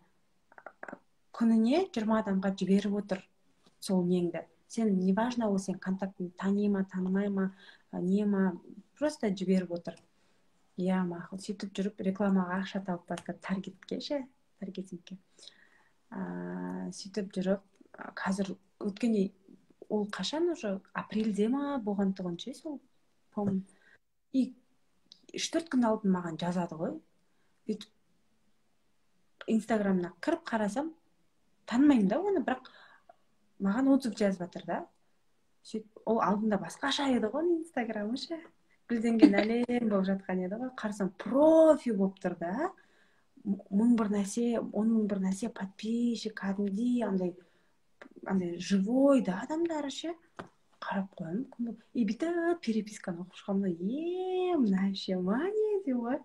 күніне 20 адамға жіберіп отыр сол неңді. Сен неважно, ол сен контактын тани ма, танымай ма, не ма, просто жіберіп отыр. Иә, мақұл. Сөйтіп жүріп рекламаға ақша тауып бастады, таргетке ше, таргетингке. Сөйтіп жүріп, қазір өткенде ол қашан уже апрельде ма болған тұғын ше, сол помню. И 3-4 күн алдын маған жазады ғой. Бүйтіп инстаграмына кіріп қарасам, танымаймын да оны, бірақ маған отзыв жазып жатыр да. Сөйтіп, ол алдында басқаша еді ғой инстаграмы ше. Гүлденген әлем болып жатқан еді ғой. Қарасам профи болып тұр да. 1000 бір нәрсе подписчик, кәдімгідей андай живой да адамдары ше. Қарап қоямын. И бүйтіп переписканы оқып шығамын. Мына ше ма не деп ғой.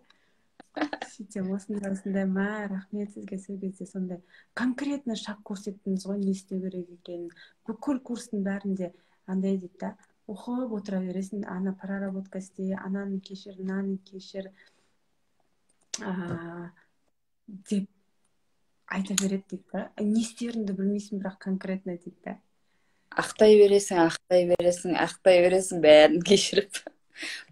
Сөйтсем осындай ма, рахмет сізге, сол кезде сондай конкретно шаг көрсеттіңіз ғой, не істеу керек екенін. Бүкіл курстың бәрінде андай дейді да, оқып отыра бересің, ана проработка істе, ананы кешір, мынаны кешір деп айта береді дейді да. Не істеріңді білмейсің, бірақ конкретно дейді да. Ақтай бересің бәрін кешіріп.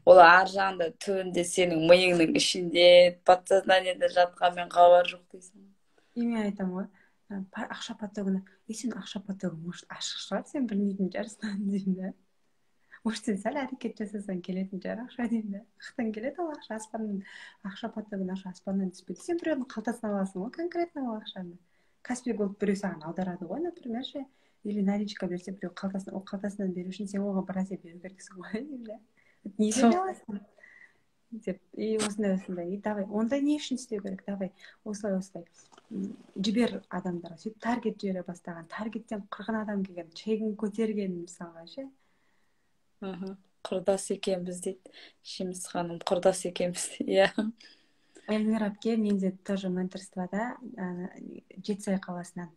Ол ар жағында түбінде сенің миыңның ішінде, подсознаниеде жатқанмен хабар жоқ дейсің. И мен айтамын ғой, ақша потогына, сен ақша потогы, может, ашық шығар, сен білмейтін шығарсың деймін да. Может, сен сәл әрекет жасасаң келетін шығар ақша деймін да. Қақтан келеді ол ақша, аспаннан, ақша потогына ақша аспаннан түспейді. Сен біреудің қалтасына аласың ғой, конкретно ол ақшаны. Каспи голд біреу саған аударады ғой, например ше, или наличка берсе біреу қалтасынан беру үшін сен оған бір нәрсе беру керексің ғой деймін да. Не бере аласың деп, и осындай, и давай, онда не үшін істеу керек, давай, осылай жібер адамдарға. Сөйтіп таргет жібере бастаған, таргеттен 40 адам келген, чегін көтерген мысалға ше. Құрдас екенбіз дейді, Шеміс ханым, құрдас екенбіз дейді, иә. Эльмира әпке менде тоже менторствода Жетісай қаласынан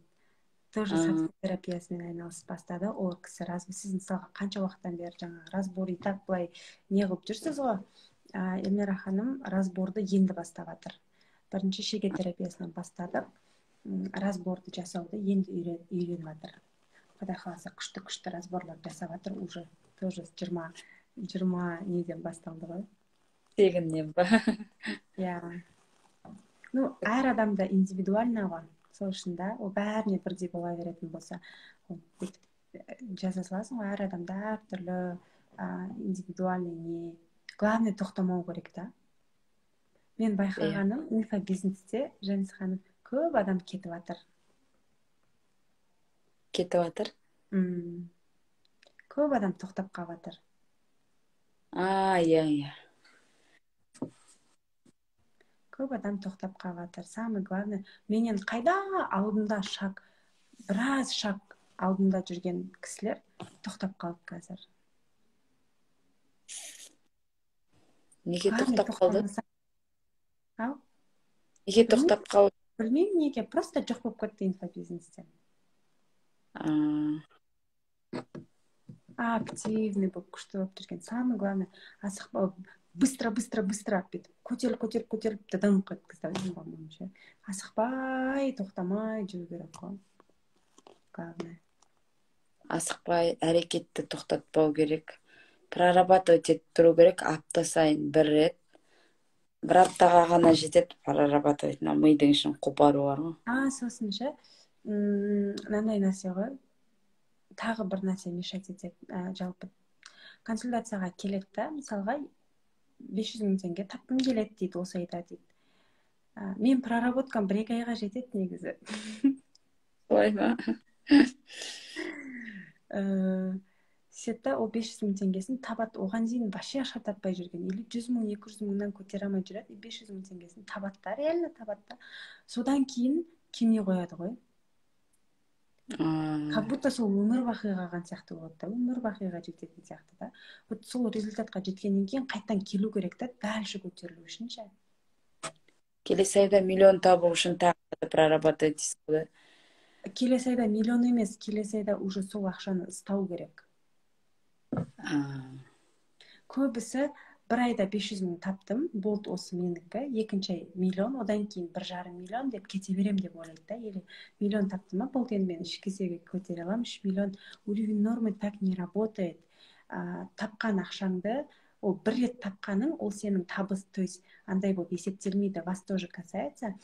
тоже сату терапиясымен айналысып бастады. Ол кісі сіз мысалға қанша уақыттан бері жаңағы разбор и так былай не қылып жүрсіз ғой. Эльмира ханым разборды енді бастап жатыр. Бірінші шеге терапиясынан бастадық. Разборды жасауды енді үйреніп жатыр. Құдай қаласа күшті разборлар жасап жатыр. Уже тоже 20 неден басталды ғой. Тегіннен ба? Иә. Ну, әр адамда индивидуально ғой. Сол үшін да, ол бәріне бірдей бола беретін болса, жаза саласың ғой, әр адамда әртүрлі индивидуальный не. Главное тоқтамау керек та. Мен байқағаным, инфобизнесте, Жеңіс ханым, көп адам кетіп жатыр. Кетіп жатыр? Көп адам тоқтап қалып жатыр. Иә. Көп адам тоқтап қалып жатыр. Самый главный, менен қайда алдында біраз шаг алдында жүрген кісілер тоқтап қалып қазір. Неге тоқтап қалды? Неге тоқтап қалды? Білмеймін неге, просто жоқ болып кетті инфобизнестен. Активный болып, күшті болып жүрген. Самый главный, асықпау, быстро бүйтіп көтеріліп дым қойып кетті. Асықпай, тоқтамай жүру керек қой. Главное. Асықпай, әрекетті тоқтатпау керек. Прорабатывать етіп тұру керек, апта сайын бір рет. Бір аптаға ғана жетеді прорабатывать, мидың ішін қопару бар ғой. Сосын ше, мынандай нәрсе ғой. Тағы бір нәрсе мешать етеді, жалпы консультацияға келеді да, мысалға 500.000 теңге тапқым келеді дейді, осы айда дейді. Мен проработкам 1-2 айға жетеді негізі. Солай ма? Сөйтті, ол 500.000 теңгесін табады, оған дейін вообще ақша таппай жүрген, или 100.000, 200.000-нан көтере алмай жүреді, 500.000 теңгесін табады да, реально табады да. Содан кейін келмей қояды ғой. Как будто сол өмір бақиға қалған сияқты болады да, өмір бақиға жететін сияқты да. Вот сол результатқа жеткеннен кейін қайттан келу керек та, дальше көтерілу үшін ше. Келесі айда миллион табу үшін тағы прорабатывать етеді. Келесі айда миллион емес, келесі айда уже сол ақшаны ұстау керек. Көбісі бір айда 500 мың таптым, болды осы менікі, екінші ай миллион, одан кейін 1,5 миллион деп кете берем деп ойлайды да, или миллион таптым ма, болды енді мен 3 кесеге көтере аламын, 3 миллион. Уровень нормы так не работает. Тапқан ақшаңды, ол бір рет тапқаның, ол сенің табыс, то есть андай болып есептелмейді. Вас тоже касается.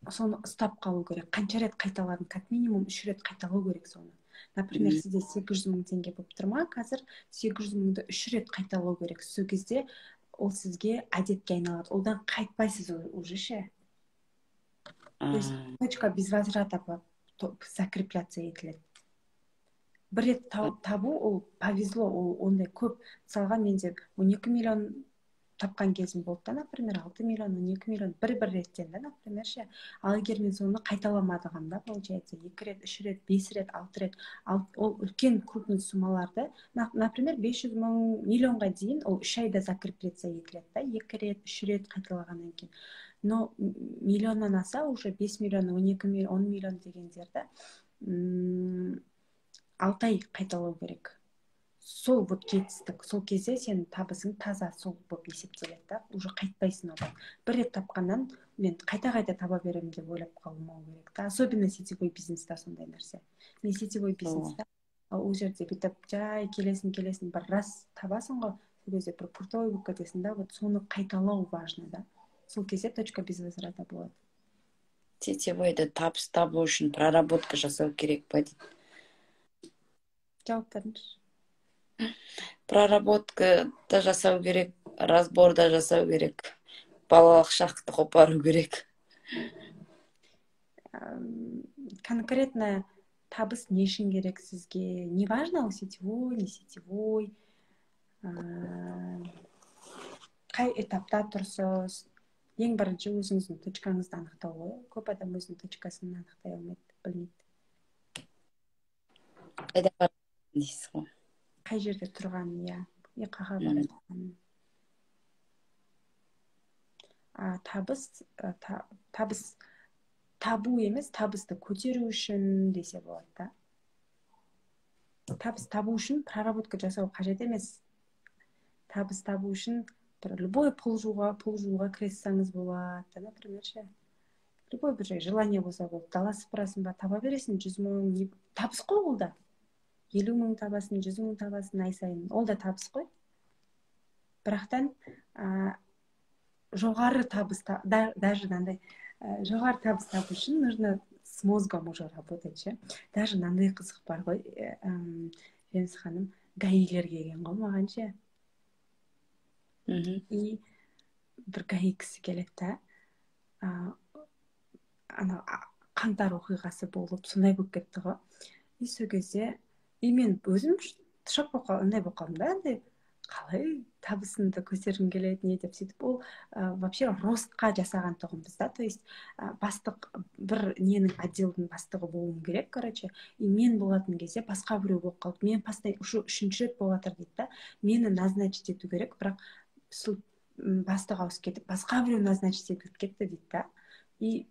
Соны ұстап қалу керек. Қанша рет қайталадың? Как минимум 3 рет қайталау керек соны. Например, сізде 800 мың теңге болып тұр ма? Қазір 800 мыңды 3 рет қайталау керек. Сол кезде ол сізге әдетке айналады. Одан қайтпайсыз уже ше. То есть точка без возврата закрепляться етіледі. Бір рет табу, ол повезло, ол ондай көп. Мысалға менде 12 миллион тапқан кезім болды да, например, 6 миллион, 12 миллион, бір реттен да, например, ше. Ал егер мен соны қайталамадығам да, получается, 2 рет, 3 рет, 5 рет, 6 рет, ол үлкен крупный суммаларды, например, 500 мың, миллионға дейін, ол 3 айда закрепляться етіледі да, 2 рет, 3 рет қайталағаннан кейін. Но миллионнан аса, уже 5 миллион, 12 миллион, 10 миллион дегендерді 6 ай қайталау керек. Сол вот жетістік, сол кезде сенің табысың таза сол болып есептеледі да, уже қайтпайсың одан. Бір рет тапқаннан мен қайта таба беремін деп ойлап қалмау керек та, особенно сетевой бизнеста сондай нәрсе. Мен сетевой бизнеста ол жерде бүйтіп жай келесің бір раз табасың ғой, сол кезде бір крутой болып кетесің да, вот соны қайталау важно да. Сол кезде точка без возврата болады. Сетевойда табыс табу үшін проработка жасау керек па дейді. Жауап беріңізші. Проработка да жасау керек, разбор да жасау керек, балалық шақты қопару керек. Конкретно табыс не үшін керек сізге? Не важно, ол сетевой, не сетевой, қай этапта тұрсыз? Ең бірінші өзіңіздің точкаңызды анықтау ғой. Көп адам өзінің точкасын анықтай алмайды, білмейді. Қайда барасың дейсіз ғой. Қай жерде тұрғанын, иә, қаға бара жатқанын. Табыс табу емес, табысты көтеру үшін десе болады да. Табыс табу үшін проработка жасау қажет емес. Табыс табу үшін любой пұл жууға кіріссеңіз болады, например, ше. Любой бір жай желание болса болды. Дала сыпырасың ба, таба бересің 100 мың, табыс қой ол да. 50 мың табасын, 100 мың табасын ай сайын, ол да табыс қой. Бірақтан жоғары табыс, даже нандай жоғары табыс табу үшін нужно с мозгом уже работать, ше. Даже нандай қызық бар ғой, Жеңіс ханым, гаилер келген ғой маған, ше. И бір гаи кісі келеді да, ана қаңтар оқиғасы болып, сондай болып кетті ғой. И сол кезде, и мен өзім шок болып қалдым, андай болып қалдым да, андай қалай табысымды көтергім келеді, не деп сөйтіп, ол вообще ростқа жасаған тұғынбыз да, то есть бастық, бір ненің отделдің бастығы болуым керек, короче, и мен болатын кезде басқа біреу болып қалды, мен постоянно үшінші рет болып жатыр дейді да, мені назначить ету керек, бірақ сол бастық ауысып кетіп, басқа біреу назначить етіліп кетті дейді да, и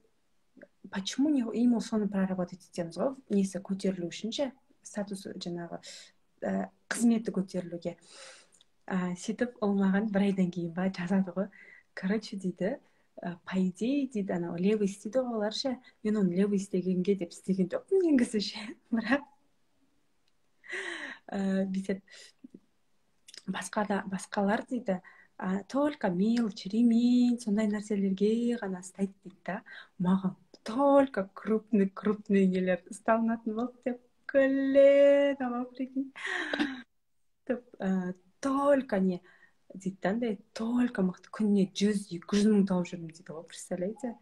почему не ему соны проработать етеміз ғой, несі көтерілу үшін ше, статус жаңағы қызметі көтерілуге. Сөйтіп ол маған бір айдан кейін ба жазады ғой, короче дейді, по идее дейді, анау левый істейді ғой олар ше, мен оны левый істегенге деп істеген жоқпын негізі ше, бірақ бүйтіп басқалар дейді, только мелочь, ремень, сондай нәрселерге ғана ұстайды дейді да, маған только крупный нелер ұсталынатын болды деп күледі, ама прикинь. Только не дейді да, андай только мықты күніне 100-200 мың тауып жүрмін дейді ғой, представляете?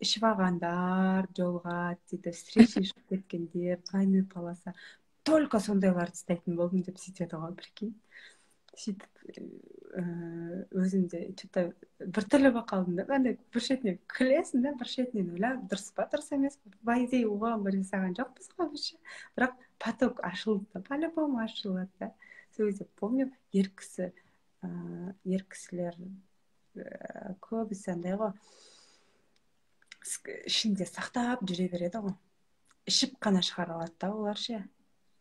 Ішіп алғандар, жолға дейді, встреча ішіп кеткендер, двойной полоса, только сондайларды ұстайтын болдым деп сөйтеді ғой, прикинь. Сөйтіп өзімде что-то біртүрлі болып қалдым да, андай бір шетінен күлесің да, бір шетінен ойлап, дұрыс па, дұрыс емес па, по идее оған бір жасаған жоқпыз ғой біз, бірақ поток ашылды да, по-любому ашылады да. Сол кезде помню, ер кісілер көбісі андай ғой, ішінде сақтап жүре береді ғой, ішіп қана шығара алады да олар ше.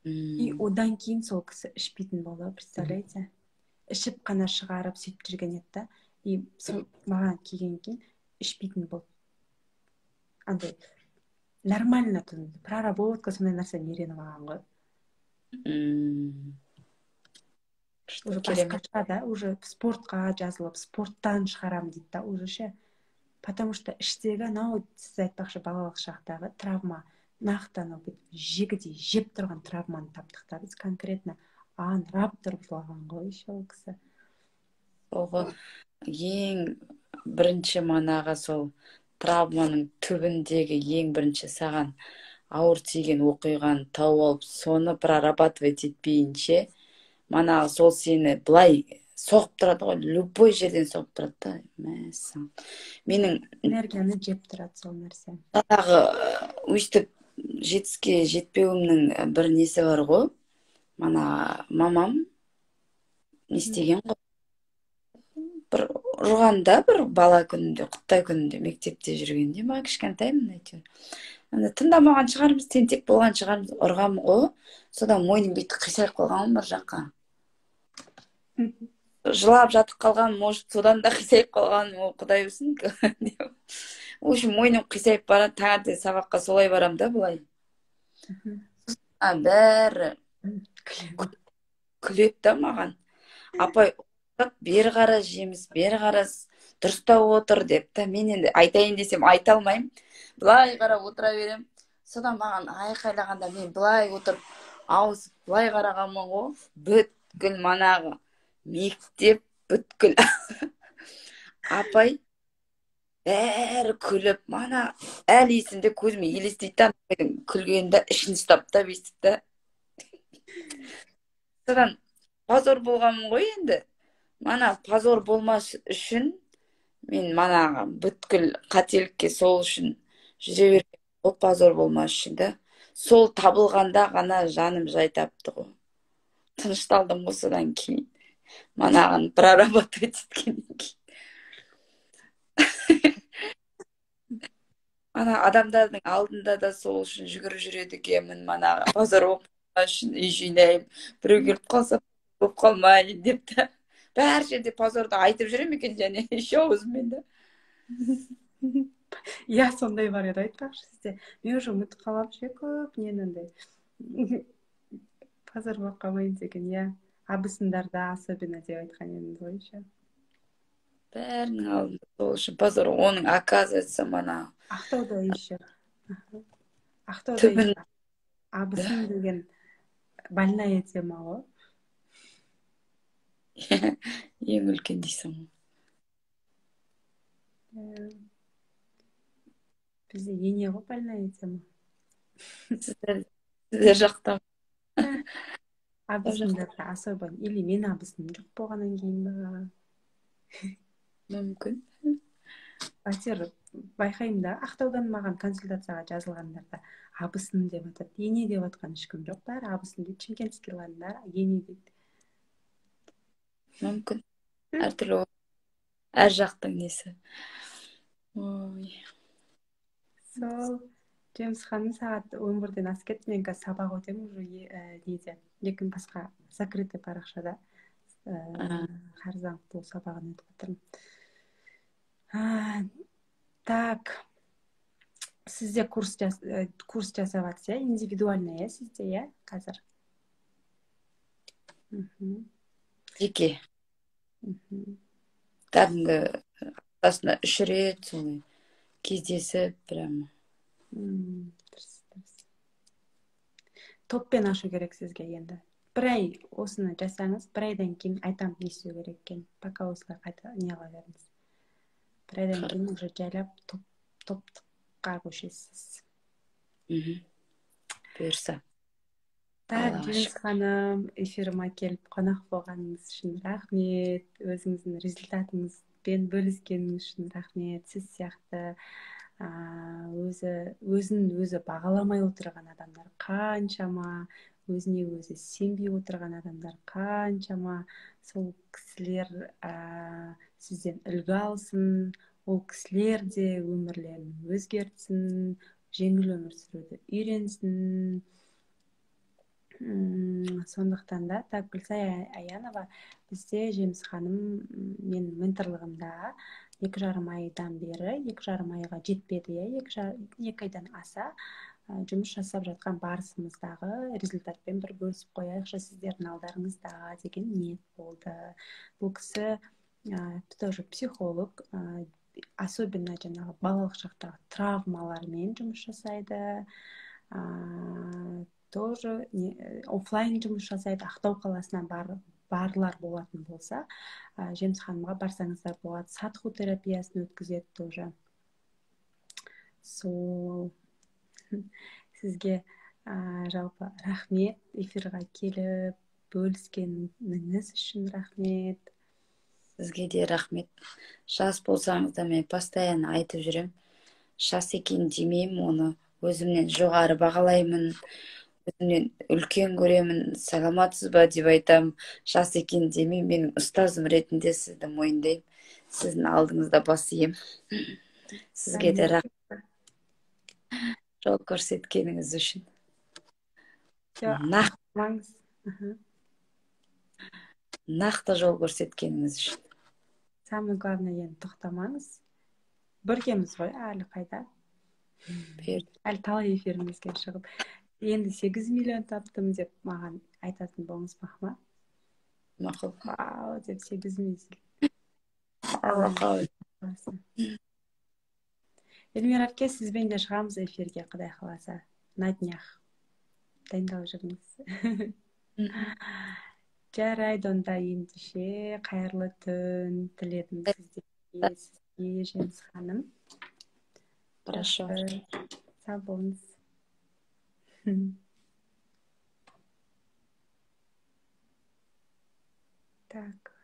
И одан кейін сол кісі ішпейтін болды, представляете? ішіп қана шығарып сөйтіп жүрген еді да. И сол маған келгеннен кейін ішпейтін болып андай нормально проработка сондай нәрсені үйреніп алған ғой. Уже басқаша да, уже спортқа жазылып, спорттан шығарамын дейді да, уже ше. Потому что іштегі анау сіз айтпақшы балалық шақтағы травма, нақты анау жегідей жеп тұрған травманы таптық та біз конкретно аңырап тұрып жылаған ғой еще ол кісі. Ең бірінші манаға сол травманың түбіндегі ең бірінші саған ауыр тиген оқиғаны тауып алып, соны прорабатывать етпейінше, манағы сол сені былай соғып тұрады ғой, любой жерден соғып тұрады да. Мәссаған. Менің энергияны жеп тұрады сол нәрсе. жаңағы өйстіп жетіске жетпеуімнің бір несі бар ғой. Мана мамам не істеген ғой. Бір ұрғанда, бір бала күнінде, құттай күнінде, мектепте жүргенде, ма кішкентаймын әйтеуір. Тыңдамаған шығармыз, тентек болған шығармыз, ұрғам ғой. Содан мойным бүйтіп қисайып қалған бір жаққа. Жылап жатып қалған, может, содан да қисайып қалған, ол құдай білсін. В общем, мойным қисайып барады, таңертең сабаққа солай барам да, былай. Бәрі күледі да маған. Апай, бері қара жеміс, бері қара дұрыстап отыр деп та, мен енді айтайын десем айта алмаймын. Былай қарап отыра берем. Содан маған айқайлағанда мен былай отырып, ауыз былай қарағанмын ғой, бүткіл манағы мектеп бүткіл. Апай бәрі күліп, мана әлі есімде көзіме елестейді, күлгенде ішін ұстап та бестіп та. Содан позор болғанмын ғой енді. Мана позор болмас үшін мен мана бүткіл қателікке сол үшін жүре берген, ол позор болмас үшін да. Сол табылғанда ғана жаным жай тапты ғой. Тынышталдым ғой содан кейін. Манаған прорабатывать еткеннен кейін. Ана адамдардың алдында да сол үшін жүгіріп жүреді екенмін, мана позор болмас үшін үй жинаймын, біреу келіп қалса болып қалмайын деп та. Бәр жерде позорды айтып жүрем екен, және еще өзіммен да. Я сондай бар еді айтпақшы сізде. Мен уже ұмытып қалам ше көп нені андай. Позор болып қалмайын деген, я абысындарда особенно деп айтқан едім ғой ше. Бәрінің алдында сол үшін позор, оның оказывается мана Ақтауда еще. Ақтауда еще абысын деген больная тема ғой. Ең үлкен дейсің ғой. Бізде ене ғой больная тема. Сіздер жақтан Абысындарда особо, или мен абысыным жоқ болғаннан кейін ба. Мүмкін. Әйтеуір байқаймын да, Ақтаудан маған консультацияға жазылғандарда абысын деп атады. Ене деп атқан ешкім жоқ, бәрі абысын дейді. Шымкентскийлардың бәрі ене дейді. Мүмкін. Әртүрлі әр жақтың несі. Ой. Сол Джеймс ханым сағат 11-ден асып кетті. Мен қазір сабақ өтемін уже неде, лекін басқа закрытый парақшада Харзан бұл сабағын өтіп отырмын. Так, сізде курс жасап жатсыз, иә? Индивидуальный, иә, сізде, иә, қазір? Жеке. Кәдімгі аптасына 3 рет солай кездесіп прямо. Топпен ашу керек сізге енді. Бір ай осыны жасаңыз, бір айдан кейін айтам не істеу керек екен. Пока осылай қайта не ала беріңіз. Бір айдан кейін уже жайлап топтыққа көшесіз. Бұйырса. Так, Джеймс ханым, эфиріме келіп қонақ болғаныңыз үшін рахмет. Өзіңіздің результатыңызбен бөліскеніңіз үшін рахмет. Сіз сияқты өзін бағаламай отырған адамдар қаншама, өзіне өзі сенбей отырған адамдар қаншама. Сол кісілер сізден үлгі алсын, ол кісілер де өмірлерін өзгертсін, жеңіл өмір сүруді үйренсін. Сондықтан да так Гүлсай Аянова бізде Жеміс ханым мен менторлығымда 2,5 айдан бері, 2,5 айға жетпеді, иә, 2 айдан аса жұмыс жасап жатқан барысымыздағы результатпен бір бөлісіп қояйықшы сіздердің алдарыңызда деген ниет болды. Бұл кісі тоже психолог, особенно жаңағы балалық шақтағы травмалармен жұмыс жасайды, тоже офлайн жұмыс жасайды. Ақтау қаласынан барлар болатын болса, Жеміс ханымға барсаңыздар болады. Садху терапиясын өткізеді тоже. Сол сізге жалпы рахмет, эфирға келіп бөліскеніңіз үшін рахмет. Сізге де рахмет. Жас болсаңыз да мен постоянно айтып жүрем. Жас екен демеймін, оны өзімнен жоғары бағалаймын, өзімнен үлкен көремін. Саламатсыз ба деп айтам. Жас екен демеймін, менің ұстазым ретінде сізді мойындаймын. Сіздің алдыңызда бас ием. Сізге де рахмет жол көрсеткеніңіз үшін. Нақты жол көрсеткеніңіз үшін. Самое главное, енді тоқтамаңыз. Біргеміз ғой, әлі қайда. Әлі талай эфирімізге шығып, енді 8 миллион таптым деп маған айтатын болыңыз ма? Мақұл. Вау, деп 8 миллион. Эльмира әпке, сізбен де шығамыз эфирге, Құдай қаласа. На днях. Дайындалып жүріңіз. Жарайды, онда ендеше қайырлы түн тіледім сізге, Жеміс ханым. Хорошо. Сау болыңыз. Так.